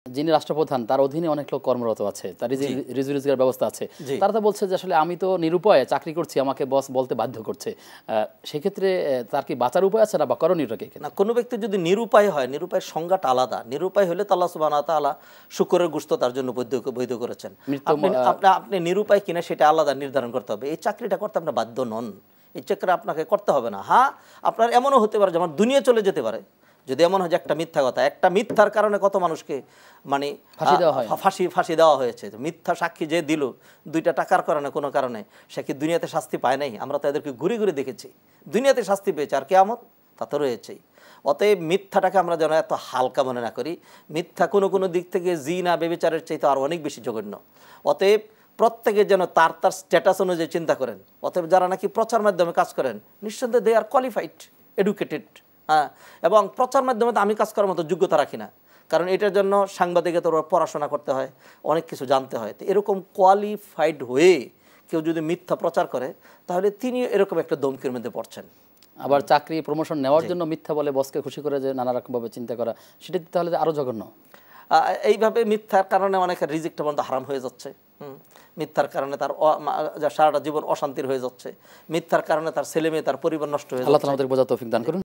যিনি রাষ্ট্রপ্রধান তার অধীনে অনেক লোক কর্মরত আছে, তার রিজু রোজগার ব্যবস্থা আছে। তারা তো বলছে যে আসলে আমি তো নিরুপায় চাকরি করছি, আমাকে বস বলতে বাধ্য করছে। সেক্ষেত্রে তার কি বাঁচার উপায় আছে না, বা করণীয়টা কি? না, কোনো ব্যক্তি যদি নিরুপায় হয়, নিরুপায়ের সংজ্ঞাটা আলাদা। নিরুপায় হলে তো আল্লাহ সুবহানাহু ওয়া তাআলা শুকরের গোশত তার জন্য বৈধ করেছেন। আপনি নিরুপায় কিনা সেটা আলাদা নির্ধারণ করতে হবে। এই চাকরিটা করতে আপনি বাধ্য নন, এই চাকরি আপনাকে করতে হবে না। হ্যাঁ, আপনার এমনও হতে পারে যে আমার দুনিয়া চলে যেতে পারে, যদি এমন হয় যে একটা মিথ্যা কথা, একটা মিথ্যার কারণে কত মানুষকে মানে ফাঁসি দেওয়া হয়েছে। মিথ্যা সাক্ষী যে দিল 2টা টাকার কারণে, কোনো কারণে, সে কি দুনিয়াতে শাস্তি পায় নাই? আমরা তো এদেরকে ঘুরে ঘুরে দেখেছি, দুনিয়াতে শাস্তি পেয়েছে, আর কিয়ামত তা তো রয়েছেই। অতএব মিথ্যাটাকে আমরা যেন এত হালকা মনে না করি। মিথ্যা কোনো কোনো দিক থেকে জিনা বেবিচারের চাইতে আর অনেক বেশি জঘন্য। অতএব প্রত্যেকে যেন তার তার স্ট্যাটাস অনুযায়ী চিন্তা করেন। অতএব যারা নাকি প্রচার মাধ্যমে কাজ করেন, নিঃসন্দেহে দে আর কোয়ালিফাইড, এডুকেটেড। হ্যাঁ, এবং প্রচার মাধ্যমে আমি কাজ করার মতো যোগ্যতা রাখি না, কারণ এটার জন্য সাংবাদিকতার পড়াশোনা করতে হয়, অনেক কিছু জানতে হয়। তো এরকম কোয়ালিফাইড হয়ে কেউ যদি মিথ্যা প্রচার করে, তাহলে তিনি এরকম একটা দমকির মধ্যে পড়ছেন। আবার চাকরি প্রমোশন নেওয়ার জন্য মিথ্যা বলে বসকে খুশি করে, যে নানা রকমভাবে চিন্তা করা, সেটা তাহলে আরও জঘন্য। এইভাবে মিথ্যার কারণে অনেকের রিজিকটা বন্ধ হারাম হয়ে যাচ্ছে। মিথ্যার কারণে তার সারাটা জীবন অশান্তির হয়ে যাচ্ছে। মিথ্যার কারণে তার ছেলে মেয়ে, তার পরিবার নষ্ট হয়ে যাচ্ছে। আল্লাহ তাআলা আমাদের বোঝার তৌফিক দান করুন।